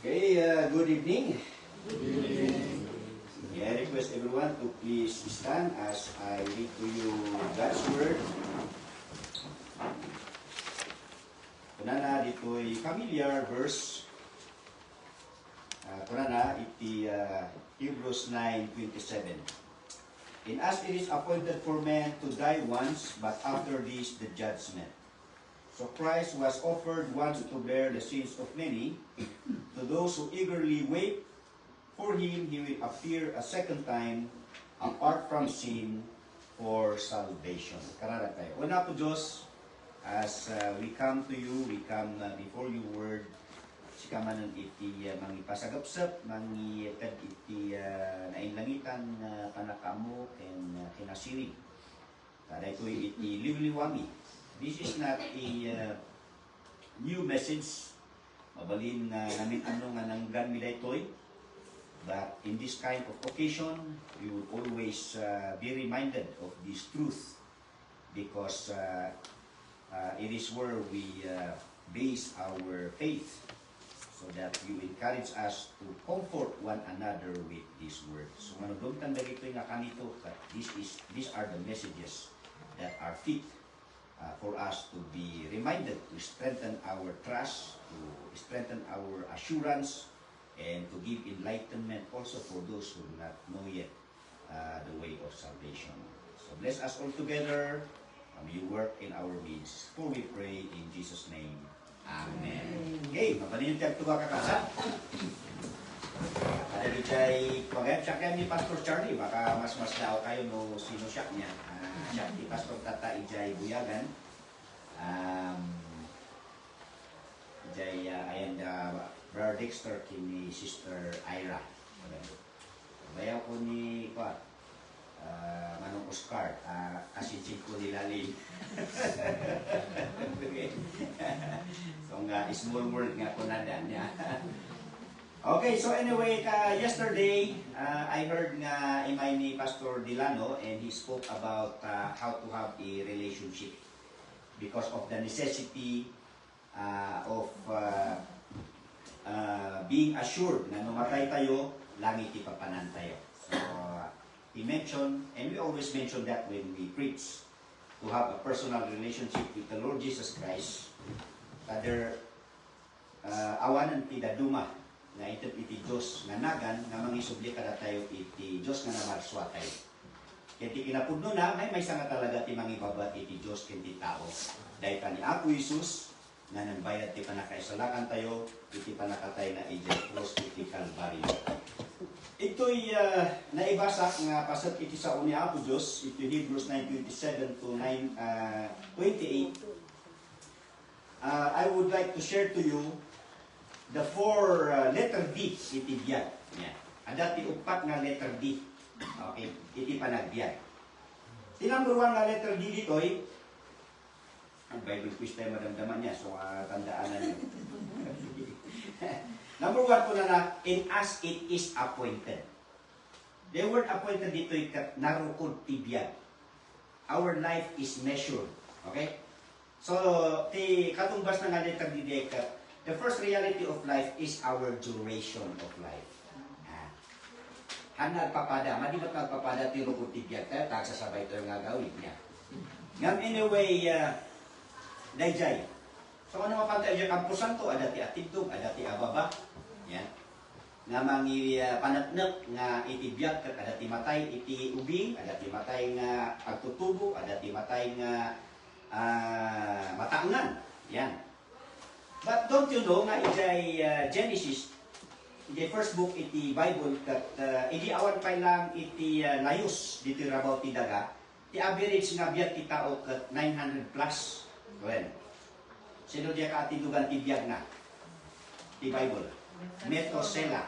Okay, good evening. Good evening. I request everyone to please stand as I read to you God's Word. Kunana dito'y familiar verse. Kunana iti Hebrews 9:27. And as it is appointed for man to die once, but after this the judgment. So Christ was offered once to bear the sins of many. To those who eagerly wait for Him, He will appear a second time, apart from sin, for salvation. Karara tayo. Una po Diyos, as we come to you, we come before your word, sikamanan iti mangipasagapsap, mangitad iti nainlangitan panakamu ken kinasirig. Kada ito'y iti liwliwami. This is not a new message. Mabalin nga namin ano nga nanggan nila ito'y. But in this kind of occasion, we would always be reminded of this truth. Because it is where we base our faith. So that you encourage us to comfort one another with this word. So manudog tanda ito'y nga kanito. But these are the messages that are fit for us to be reminded, to strengthen our trust, to strengthen our assurance, and to give enlightenment also for those who do not know yet the way of salvation. So bless us all together. You work in our midst. For we pray in Jesus' name. Amen. Okay, mapanin yung tiyag tuwa kakasa. Ada di chay pagayap siya kayo ni Pastor Charlie. Baka mas daw kayo no sino siya niya. Siya ni Pastor Tata Ijay Buyagan. Ijay ayan Brother Dexter kini Sister Ira. Bayaw ko ni Manong Oscar. Kasinsin ko nilalin. So nga small world nga ko nadan niya. Okay, so anyway, yesterday, I heard nga imay ni Pastor Delano and he spoke about how to have a relationship because of the necessity of being assured na numatay tayo, langit ipapanan tayo. So, he mentioned, and we always mention that when we preach, to have a personal relationship with the Lord Jesus Christ, rather, awanan ti daduma, na ito iti Diyos nga nagan, nga mangisubli kada tayo iti Diyos nga namarswa tayo. Kaya ti kinapudno na, may nga talaga ti mangibabat iti Diyos kinti tao. Dahil pa ni Apo Isus, nga nagbayad ti panakaisalakan tayo, iti panakatay na ijay cross iti Calvary. Ito'y naibasa nga pasat iti sa ni Apo Diyos, iti Hebrews 9:27 to 9:28. I would like to share to you the four letter D iti biyag. Yeah. Ada ti upat nga letter D. Okay, iti panagbiag. Ti number one nga letter D dito'y ang Bible quiz tayo madamdaman niya, so tandaan niyo. Number one po na in as it is appointed. The word appointed dito'y narukod ti biyag. Our life is measured. Okay? So, ti katumbas na nga letter D dito, the first reality of life is our duration of life. Nagpapada, madibat nagpapada ti rukod ti biyag tayo, tagsasabay ito yung gagawin niya. Ngam anyway, dayjay. So ano mapantay yung kampusan to, ada ti atidtog, ada ti ababa. Yan. Nga mangi panatnek nga iti biyag, ada ti matay, iti ubing, ada ti matay nga agtutubo, ada ti matay nga mataangan. Yan. But don't you know nga iti Genesis, iti first book iti Bible, kat iti awan pa lang iti layos dito rabaw ti daga, ti average nga biyag ti tao kat 900 plus. Well, sino diya ka atidugan ti biyag na? Ti Bible. Metosela.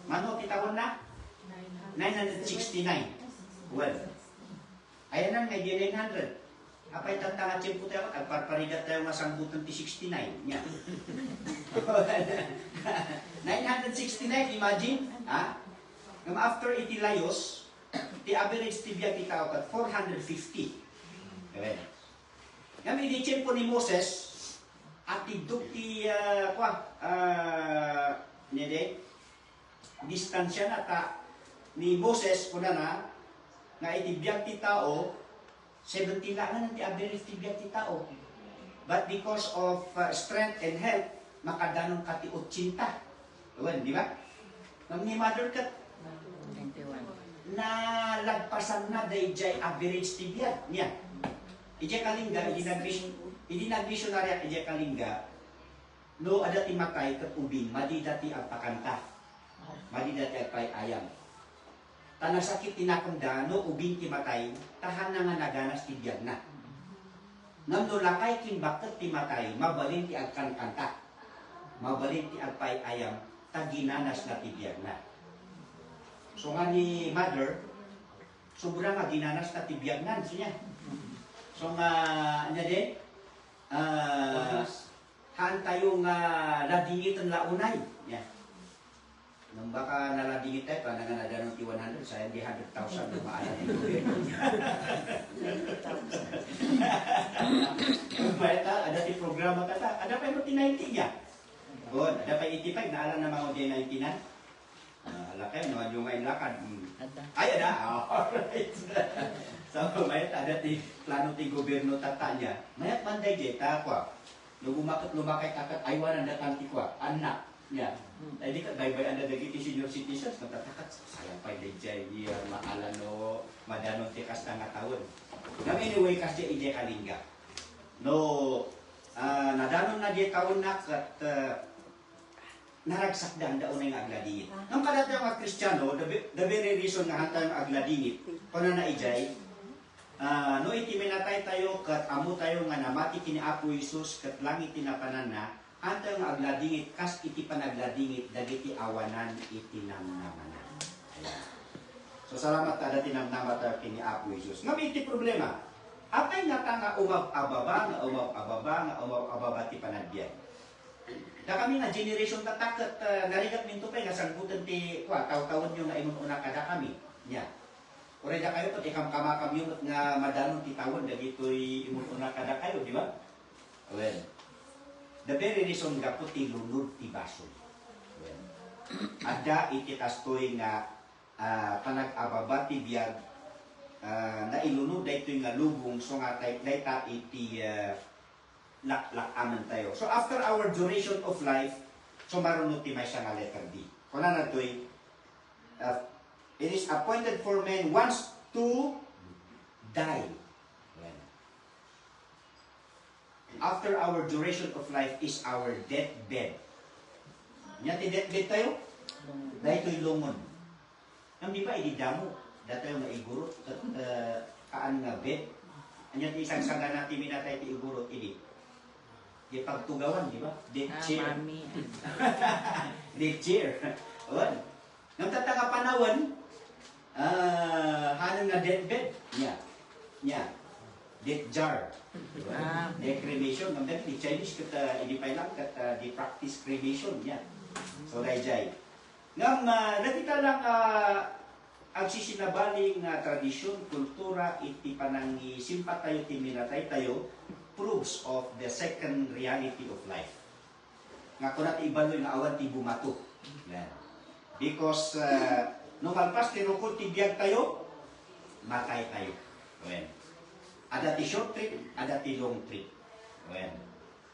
Mano ti taon na? 969. Well, ayan na nga di 900. Apay tantangat siya po tayo, agparparigat tayo nga sangbutan ti 69. Yan. 969, imagine. After iti layos, ti average ti biyag ti tao kat 450. Okay. Ngam iditsin po ni Moses, at tidok ti niya de, distansya na ta ni Moses kuna na nga itibiyag ti tao 70 lang na ti average tibiyag ti tao. But because of strength and health, makadanon ka ti 80. Uwan, di ba? Nang ni Mother Kat, 91. na lagpasan na dayjay average tibiyag niya. Ije kalingga, hindi nag-missionary ije kalingga, no ada ti matay kat ubing, madi dati ang pakanta. Madi dati ang ayam. Tanasakit tinakanda, no ubing ti matay, tahan na nga naganas tibiyag na. Ngam no lakay kin bakit ti matay, mabalin ti agkankanta. Mabalin ti agpay ayam, taginanas na tibiyag na. So nga ni Mother, sobrang nga ginanas na tibiyag na niya. So nga, niya din, haan tayong ladingit ang launay. Yeah. Nung baka naladingit tayo, pa nga nadanong ti 100, sayang di 100,000 lumaanan yung gobyerno. Ada ti programa kata, ada pa yung 90 niya. Bon, ada pa 85, naalam na mga di 90 na. Lakay, no, yung ngayon lakad. Ay, ada. Alright. So, mayat ada ti plano ti gobyerno tata niya. Mayat manday di, takwa. Nung lumakay takat, aywanan na kanti kwa, anak niya. Ay di ka, baybay anda dagiti senior citizens, natatakat, sayang pa yung dayjay, maalan no, madanong tikas na nga taon. Anyway, kasi ije kalingga. No, nadanon na di taon na kat naragsak dan daon na yung agladingit. Nang kadata yung mga Kristiyano, the very reason nga hanta yung agladingit, kung na ijay, no iti minatay tayo kat amo tayo nga namati kini Apo Isus kat langit tinapanan na, hanta yung agladingit, kas iti panagladingit, dagiti awanan iti namnamanan. Ayan. So salamat tada tinamnaman tayo kini Apo Isus. Nga iti problema, apay nga ta nga umab-ababa ti panagbiyan. Da kami nga generation tatakat narigat minto pa nga sagbutan ti taw-tawon yung nga imun una kada kami. Nya. Ore da kayo pati kam-kamakam yung nga madanon ti tawon dagitoy imun una kada kayo, di ba? Well, the very reason nga puti lunod ti baso. Well, ada iti kastoy nga panag-ababa ti biyag na ilunod daytoy nga lubong so nga dayta iti lak-lakaman tayo. So after our duration of life, so marunod ti may siya nga letter D. Kuna na to'y, it is appointed for men once to die. After our duration of life is our deathbed. Nya ti deathbed tayo? Dahil to'y lungon. Nang di ba, ididamo. Dahil tayo maigurot. Kaan nga bed. Nya ti isang saga natin minatay ti igurot. Ini. Di pagtugawan, di ba? Death chair. Death chair. Awan. Nang tatanga panawan, hanang nga deathbed. Nya. Death jar. Death cremation. Nang dati di Chinese kata, hindi pa lang kata di practice cremation. So, dayjay. Ngam, nakita lang ang sisinabaling tradisyon, kultura, iti panangi simpat tayo, timinatay tayo, proofs of the second reality of life. Nga ko natin ibaloy nga awan ti bumato. Because nung malpas tinukod ti biyag tayo, matay tayo. Ada ti short trip, ada ti long trip.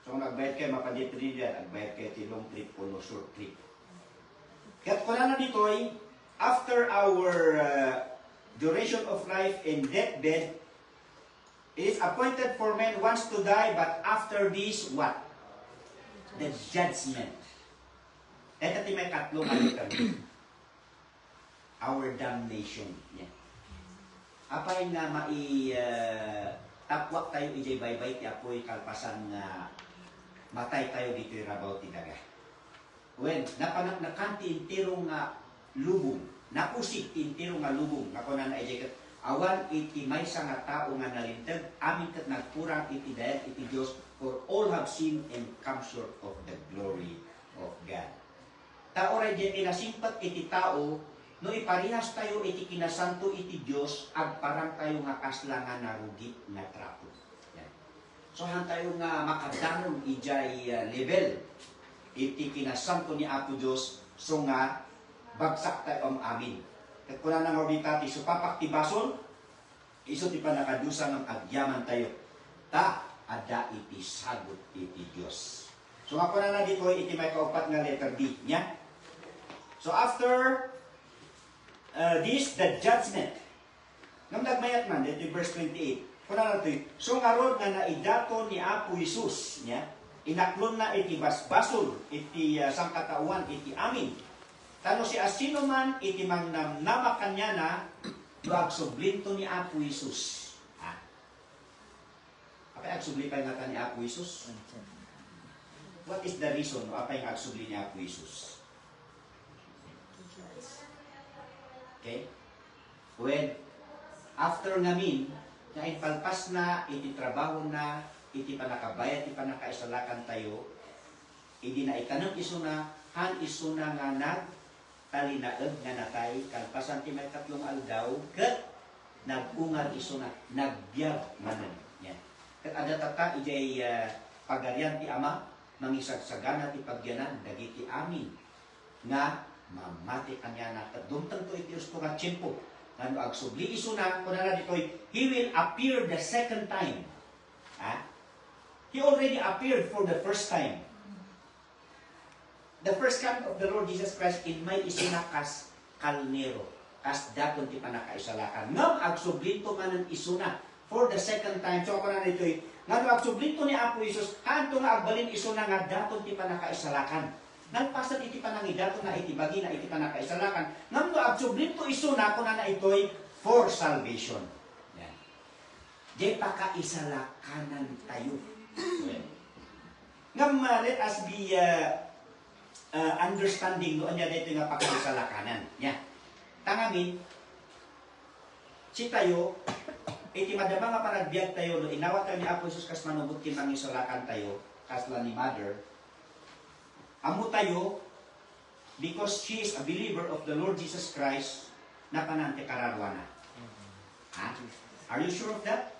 So kung nagbayad kayo mapadit rin yan, nagbayad kayo ti long trip o no short trip. Kaya ko na dito ay, after our duration of life in deathbed, it is appointed for men once to die, but after this, what? The judgment. Ito may katlong alitan. Our damnation. Yeah. Apay nga tapwak tayo ijay baybay, ti apoy kalpasan nga matay tayo dito yung rabaw ti daga. When, nakanti intirong nga lubong, nakusik intirong nga lubong, nakunan na ijay awan iti may nga tao nga nalintag, amin kat nagpurang iti dayag iti Diyos, for all have sinned and come short of the glory of God. Taoray diyan inasimpat iti tao, no iparihas tayo iti kinasanto iti Diyos, agparang tayo nga kaslangan narugit nga trapo. So han tayo nga makadanon ijay level, iti kinasanto ni Apo Diyos, So nga, bagsak tayo ang amin. At kuna nang orbitati, so papaktibason, iso ti pa nakadusa ng agyaman tayo. Ta, ada iti sagot iti Diyos. So nga kuna na dito, iti may kaupat nga letter D niya. So after this, the judgment. Nang nagmayat man, dito verse 28. Kuna na ito, so nga ron nga naidato ni Apo Isus niya, inaklon na iti basbasol, iti sangkatauan, iti amin. Tano si asino man, iti mangnamnama kanya na, agsublinto ni Apo Isus. Ha? Apay agsublipay nga ni Apo Isus? What is the reason apay agsubli ni Apo Isus? Okay? When, after ngamin, na ipalpas na, iti trabaho na, iti panakabayat, iti panakaisalakan tayo, iti na itanong iso na, han iso na nga nagtalinaed nga natay, kalpasan ti may 3 aldaw, kat nagungar iso na, nagbiag manan. Yan. Kat adatata, ijay pagarian ti ama, mangisagsagana ti pagyanan, dagiti amin, nga mamati kanya na, kat dumtang to iti usto nga tiyempo, nga no agsubli iso na, kung na dito'y, he will appear the second time. Ha? He already appeared for the first time. The first coming of the Lord Jesus Christ in may isuna kas kalnero, kas daton ti panakaisalakan. Ngam agsublinto man ang isuna for the second time. So ako na dito'y, nga no agsublinto ni Apo Isus, hanto nga agbalin isuna nga daton ti panakaisalakan. Nagpasat iti panangidato na iti bagi na iti panakaisalakan. Ngam no agsublinto isuna ko na ito'y for salvation. Yan. Di pakaisalakanan tayo. Ngam let us be understanding noon niya dito nga pakaisalakanan. Yan. Tangamin, si tayo, iti madama nga panagbiag tayo, no inawat tayo ni Apo Isus kas manubot kinangisalakan tayo, kasla ni Mother, amo tayo, because she is a believer of the Lord Jesus Christ, na panante kararwana. Ha? Are you sure of that?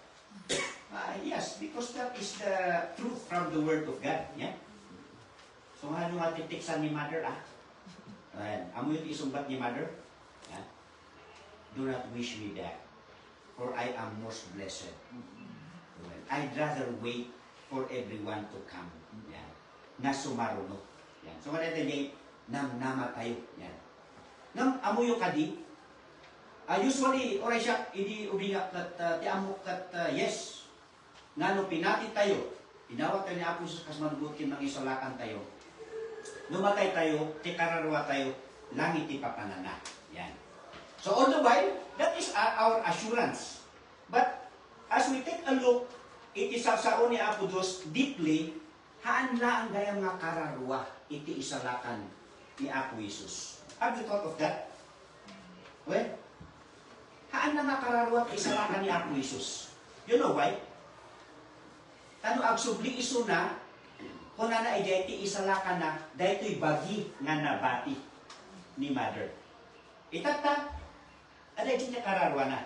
Yes, because that is the truth from the Word of God. Yeah? So nga nung atitiksan ni Mother, ayan, amo yung isumbat ni Mother, do not wish me that, for I am most blessed. Well, I'd rather wait for everyone to come. Yan. Na sumarunok. Yan. So nga natin namnama tayo. Yan. Nam amuyo kadi, usually, oray siya, hindi ubingak kat, ti amok kat, yes. Nga no pinati tayo, inawat tayo ni Apo Isus kas manubutin ng isalakan tayo. Numatay tayo, ti kararwa tayo, langit ti papanana. Yan. So all the while, that is our assurance. But as we take a look, iti sao ni Apo Diyos deeply, haan lang gayang nga kararwa, iti isalakan ni Apo Isus. Have you thought of that? Well, haan na nga kararwa, isalakan ni Apo Isus. You know why? Tano agsubli iso na, kung na iti isalakan na, dahito'y bagi nga nabati ni Mother. Itata, ada niya kararwa na.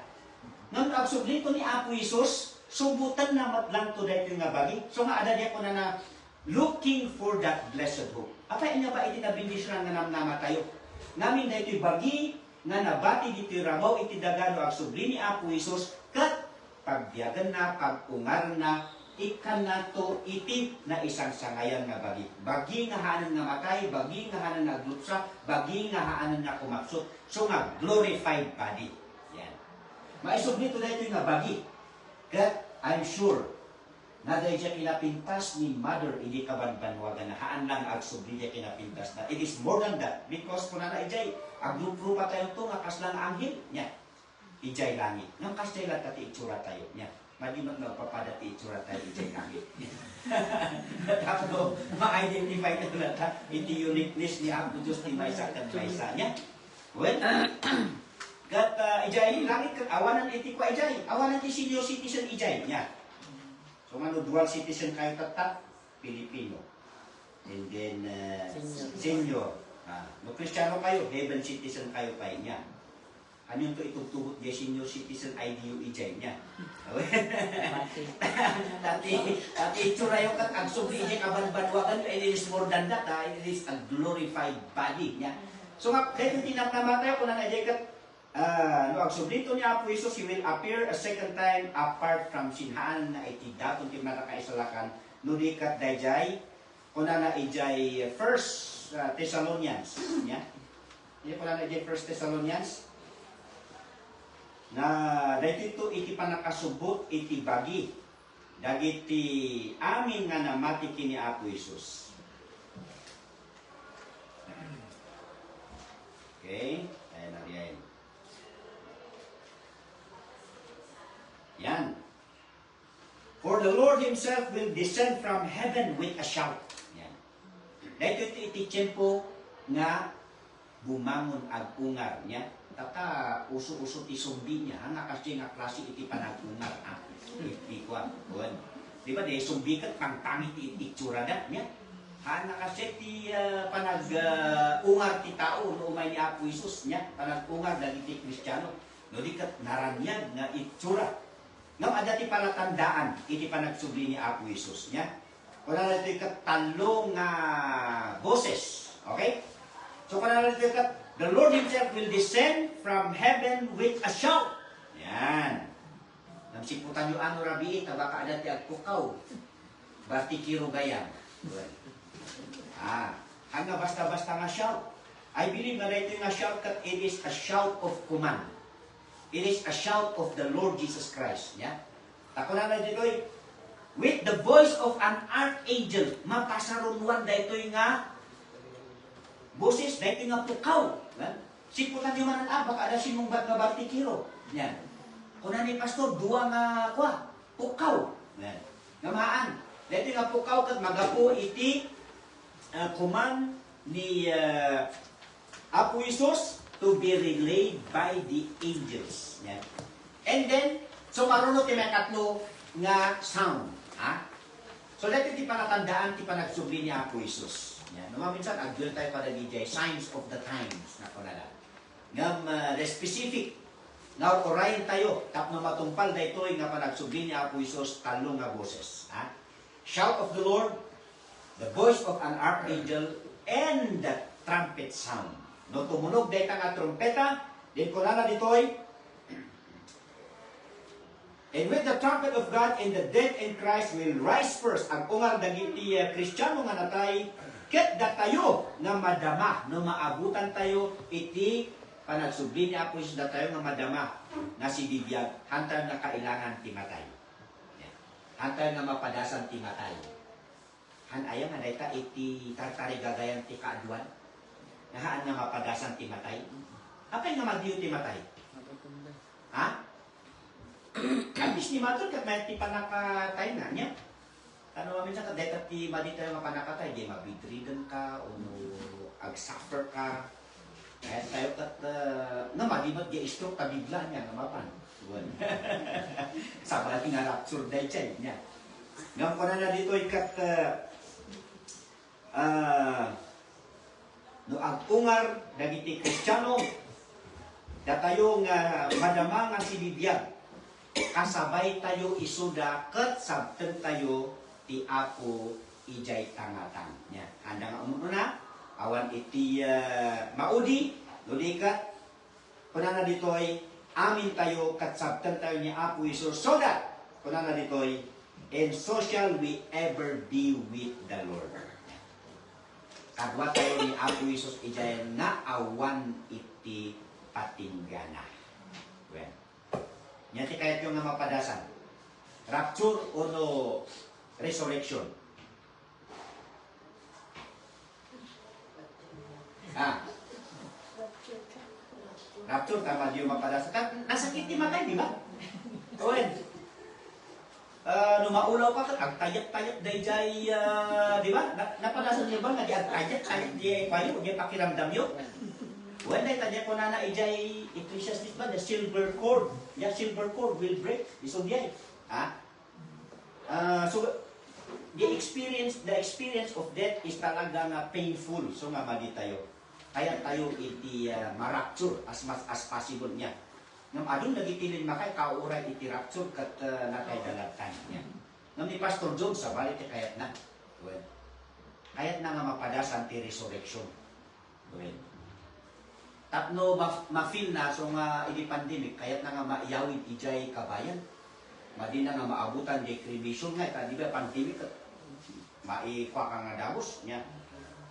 Nang agsubli ko ni Apo Isus, subutan na matlang to dahito nga bagi. So nga ada niya ko na looking for that blessed hope. Apa inya ba iti nabindisyon nga namnama tayo? Namin dahito'y bagi nga nabati dito'y ramaw iti dagano agsubli ni Apo Isus, kat pagbiyagan na, pagungar na, ikan na to iti na isang sangayan nga bagi. Bagi nga haanan nga matay, bagi nga haanan nga glupsa, bagi nga haanan nga kumaksot. So nga, glorified body. Yan. Maisubli to dahito nga bagi. Kat I'm sure na dahil siya kinapintas ni Mother, hindi kabanbanwagan na haan lang agsubli niya kinapintas na. It is more than that. Because kung na ijay, aglumprupa tayo to, nga kaslang anghel niya. Ijay langit. Nang kasday lang tati itsura tayo niya. Malimat na papadati itsura tayo ijay langit. Tapos, ma-identify na natin iti uniqueness ni Apo Diyos ni Maysa at Maysa niya. Well, kat ijay langit, kat awanan iti kwa ijay. Awanan iti senior citizen ijay niya. So, dual citizen kayo tatak, Pilipino. And then, senior. No, Kristiyano kayo, heaven citizen kayo pa niya. Anong to itutubot niya senior citizen IDU ijay niya. Pati. Tati itsura yung agsubli ijay kabanbanwagan and it is more than that. It is a glorified body niya. So nga, dahil yung tinatnamatay ko na ijay kat agsubli ito niya Apo Isus, He will appear a second time apart from sinhaan na itidatong timata kaisalakan nudikat dayjay kuna na ijay First Thessalonians niya. Hindi ko na ijay First Thessalonians na dahito iti panakasubot iti bagi dagiti amin nga namati kini Apo Isus. Okay, ayan na yan. Yan. For the Lord Himself will descend from heaven with a shout. Yan. Dahito iti tiyempo nga bumangon ag ungar niya. Tata uso-uso ti sumbi niya, nga kasi nga klase iti panagungar, iti kwa, buwan. Di ba, di sumbi kat pangpangit iti itsura da niya. Nga kasi ti panagungar ti tao, no umay ni Apo Isus niya, panagungar dali ti Kristiyano. No di kat naranyag nga itsura. Nga ada ti palatandaan, iti panagsubli ni Apo Isus niya. Kuna na ti kat talong boses, okay? So kuna na ti kat the Lord Himself will descend from heaven with a shout. Yan. Nang siputan yung ano rabiit, baka ada ti agpukaw. Basti kiro gayam. Hanga basta-basta nga shout. I believe na ito yung shout kat it is a shout of command. It is a shout of the Lord Jesus Christ. Yeah? Ako na dito with the voice of an archangel, mapasarunwan da ito yung boses, da ito yung pukaw. Siputan yung manan baka ada sinungbat nga bartikiro. Yan. Kuna ni pastor, dua nga pukaw. Yan. Ngamaan. Dito nga pukaw kat magapo iti command ni Apo Isus to be relayed by the angels. Yan. And then, so marunong ti may katlo nga sound. So dito ti panatandaan ti panagsubli ni Apo Isus. Yan. Minsan, agdil tayo para DJ, signs of the times na kunala. Ngam, the specific, nga orayin tayo, tap na matumpal na ito, nga panagsubli ni Apo Isus, talong nga boses. Shout of the Lord, the voice of an archangel, and the trumpet sound. No, tumunog dahil nga trumpeta, din kunala dito'y, and with the trumpet of God, and the dead in Christ will rise first. Ang ungar dagiti Kristiyano nga natay, ket datayo nga madama, no maabutan tayo iti panagsubli ni Apo Isus datayo nga madama nga si bibiyag, hantay nga kailangan ti matay. Hantay nga mapadasan ti matay. Hanaya nga dayta iti tartari gagayan ti kaaduan, nga haan nga mapadasan ti matay. Apay nga magdiyo ti matay? Kabis ni Matul kat may ti panakatay na niya. Ano minsan ka dahil ti madita yung mapanakatay, di mabidrigan ka, o ag-suffer ka. Kaya tayo kat, nga madimat di stroke tabigla niya, nga mapan. Sabali nga rapture dahil siya niya. Ngam ko na dito ikat, no ag-ungar, dagiti Kristiyano, datayo nga madama nga sinibiyag, kasabay tayo isuda, kat sabten tayo, ti Apo ijay tangatang nya. Handa nga umuna awan iti maudi ludikat kunana ditoy amin tayo kat sabtan tayo ni Apo Isus so that kunana ditoy and so shall we ever be with the Lord. Kadwa tayo ni Apo Isus ijay nga awan iti patinggana. Well, nya ti kayat yung nga mapadasan. Rapture o no resurrection. Rapture, tama di yung mapadasan. Nasakit ti matay, di ba? Owen. Numaulaw ka, agtayat-tayat dayjay, di ba? Napadasan niyo ba nga di agtayat-tayat di payo, di pakiramdam yun? When day tanya ko na ijay Ecclesiastes ba, the silver cord. The silver cord will break. Isog di ay. So the experience of death is talagang painful. So nga madi tayo. kaya tayo iti ma-rapture as much as possible niya. Ngam adun nagitilin makay kauray iti rapture kat natay dalagtan niya. Ngam ni Pastor John sa balik kayat na. Well, kayat na nga mapadasan ti resurrection. Well, tapno ma-feel na so nga iti pandemic kayat na nga maiyawid ijay kabayan. Madi na nga maabutan di cremation nga di ba pandemic maikwa ka nga davos niya.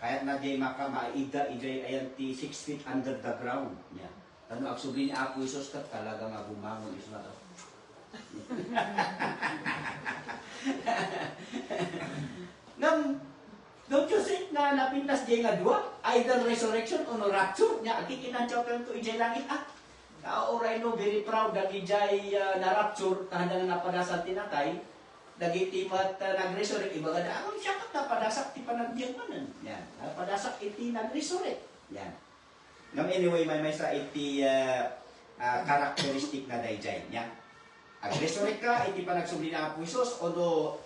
Kayat na di maka maida ijay ayan ti 6 feet under the ground niya. Ano agsubli ni Apo Isos kat talaga nga bumangon is na to. Don't you think na napintas di nga dua? Either resurrection or no rapture niya. Ati kinantyaw ka ito ijay langit Kauray no, very proud that ijay na rapture, kahanda nga napadasan tinatay, dagiti mat nag-resurrect, iba ganda, ang siya kat napadasak ti panagbiyan manan. Yan, napadasak iti nag-resurrect. Yan. Anyway, may sa iti karakteristik na dayjay niya. Ag-resurrect ka, iti panagsubli na Apo Isos, although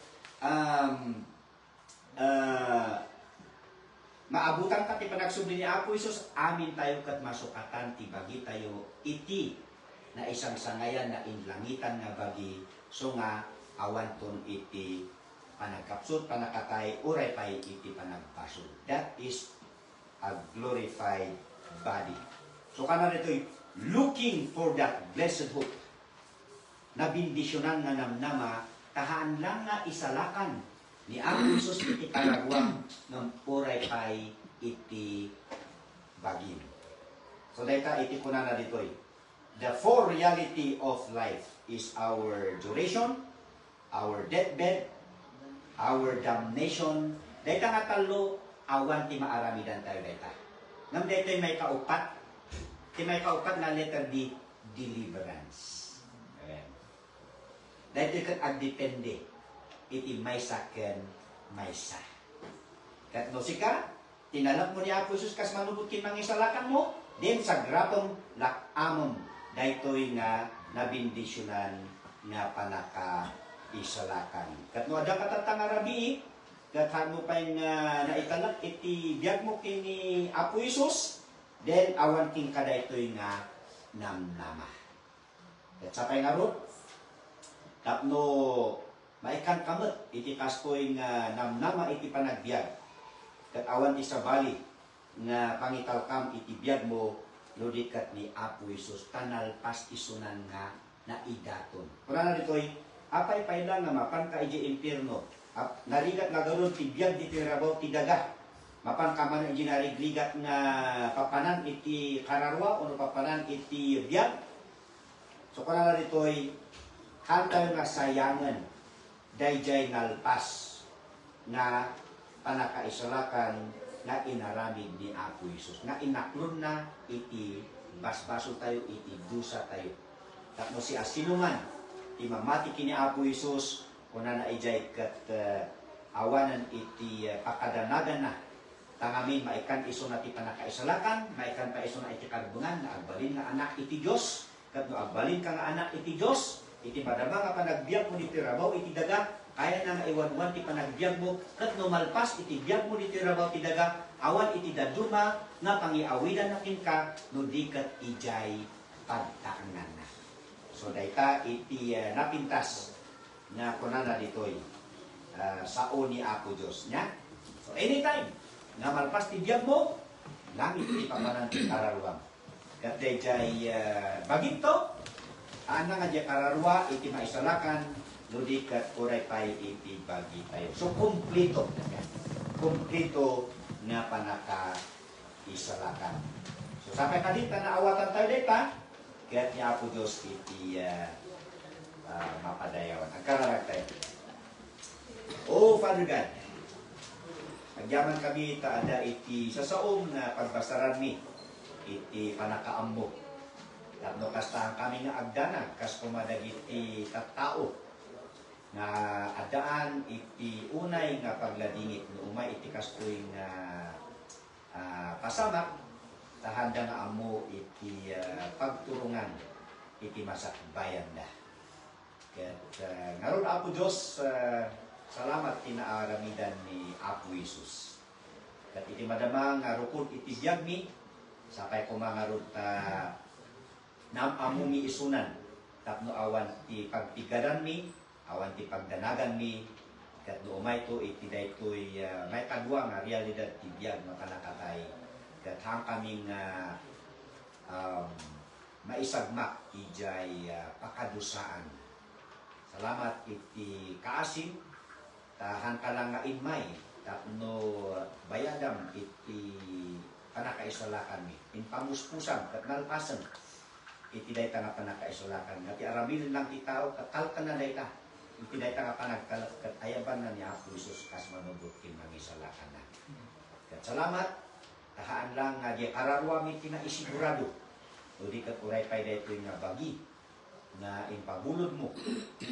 maabutan ka ti panagsubli ni Apo Isos, amin tayo kat masukatan ti bagi tayo iti na isang sangayan na inlangitan nga bagi so nga awanton iti panagkapsut, panakatay, uray pay iti panagpasod. That is a glorified body. So kana dito'y looking for that blessed hope na bindisyonan nga namnama tahaan lang nga isalakan ni Apo Isos iti karagwang ng uray pay iti bagim. So dayta iti kunana ditoy. The four reality of life is our duration, our deathbed, our damnation. Dayta nga talo awan ti maaramidan tayo dayta. Ngam daytoy may kaupat. Ti may kaupat na letter D, deliverance. Ayan. Daytoy kat agdepende iti may saken maysa. Kat no sika, tinalak mo ni Apo Isus kas manubot kin mangisalakan mo, then sa grapong lakamon daytoy nga nabindisyonan nga panaka isalakan. Kat no ada katatang arabi, kat hano pay nga naitalak iti biag mo kini Apo Isus, then awan king kadaytoy nga namnama. Kat sa pay nga ro, tapno maikan kamot iti kastoy nga namnama iti panagbiag. Kat awan ti sabali nga pangitalkam iti biag mo lodikat ni Apo Isus tanal pas isunan nga naidaton. Kuna na ditoy apay payda nga mapan ka iti impierno. Narigat nga garon ti biag iti rabaw ti daga. Mapan ka man iti narigligat nga papanan iti kararwa o papanan iti biag. So kuna na ditoy hantal nga sayangan dayjay nalpas nga panakaisalakan nga inaramid ni Apo Isus nga inaklon na iti basbaso tayo iti dusa tayo. Tapno si asinuman imamati kini Apo Isus kuna na ijay kat awanan iti pakadanagan na tangamin maikan iso na ti panakaisalakan, maikan pa iso na iti karbungan na agbalin nga anak iti Dios. Kat no agbalin ka nga anak iti Dios, iti madama nga panagbiag mo iti rabaw iti daga, kaya na nga iwan-wan ti panagbiag mo, kat no malpas iti biag mo iti rabaw iti daga, awan iti daduma nga pangiawidan nakin ka, no di kat ijay pagtaanan na. So dayta iti napintas nga kunana ditoy sao ni Apo Dios nya. So anytime nga malpas ti biag mo, langit iti pamanan ti kararwang. Kat dayjay baginto ana nga di kararwa iti maisalakan ludikat oray pay iti bagi tayo. So kompleto nga panaka isalakan. So sampai kadita na awatan tayo dita kaya't ni Apo Diyos iti mapadayawan. Agkararag tayo. Oh Father God, agyaman kami taada iti sasaom na pagbasaran mi iti panakaambo. Tapno kastahan kami nga agdanag kas kumadagiti tattao nga adaan iti unay nga pagladingit no umay iti kastoy nga pasamak tahanda nga amo iti pagturungan iti masakbayan da. Ket ngaron Apo Dios salamat tinaaramidan ni Apo Isus. Ket iti madama nga rukod iti biag mi Sapay ko mga rod nam amumi isunan tapno awan ti pagtigaran mi, awan ti pagdanagan mi, kat no umay to iti daytoy may kadwa nga realidad ti biyag nga panakatay. Kat hang kaming maisagmak ijay pakadusaan. Salamat iti kaasim tahan ka lang nga inmay tapno bayadam iti panakaisalakan mi. In pamuspusan kat nalpasan iti dayta nga panakaisalakan. Nga ti aramilin lang ti tao kakalkan na dayta. Iti dayta nga panagkalat kat ayaban na ni Apo Isus kas manubot kin mangisalakan na. Kat salamat tahaan lang nga di kararwa mi tina isigurado. O di kat uray pay daytoy nga bagi na impabulod mo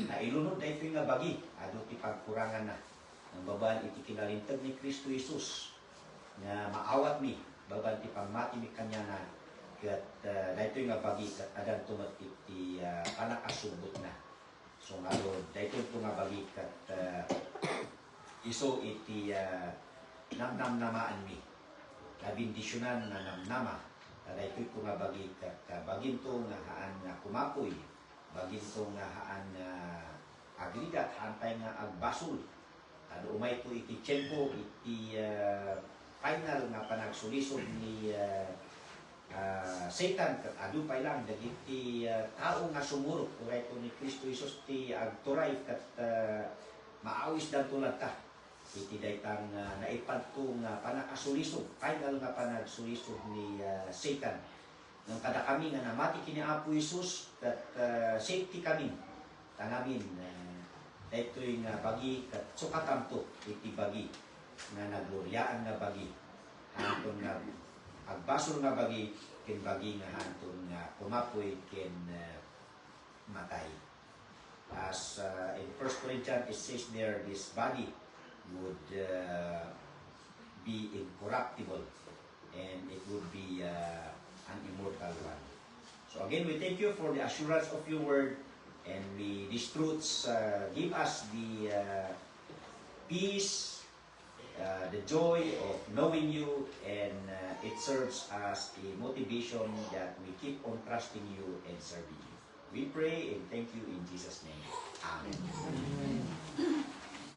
na ilunod daytoy nga bagi adu ti pagkurangan na ng babaan iti kinalintag ni Kristo Jesus nga maawat mi babaan ti pagmati mi kanya na kat daytoy nga bagi kat adan tumat iti panakasubot na. So nga daytoy po nga bagi kat iso iti namnamnamaan mi nabindisyonan na namnama daytoy po nga bagi kat bagin to nga haan nga kumapoy bagin to nga haan agrigat haan tayo nga agbasol ano umay po iti tiyempo iti final nga panagsulisod ni Satan kat adu pay lang dagiti tao nga sumurot uray ko ni Kristo Jesus ti agturay kat maawis dan tulad ta iti daytang naipadto nga panakasulisod final nga panagsulisod ni Satan nang kada kami nga namati kini Apo Jesus kat safety kami tangamin daytoy nga bagi kat sukatamto iti bagi nga nagloryaan nga bagi hanton nga agbasol nga bagi ken bagi nga hanton nga kumapoy ken matay. As in 1 Corinthians it says there this body would be incorruptible and it would be an immortal one. So again, we thank you for the assurance of your word and these truths give us the peace, the joy of knowing you, and it serves as a motivation that we keep on trusting you and serving you. We pray and thank you in Jesus' name. Amen.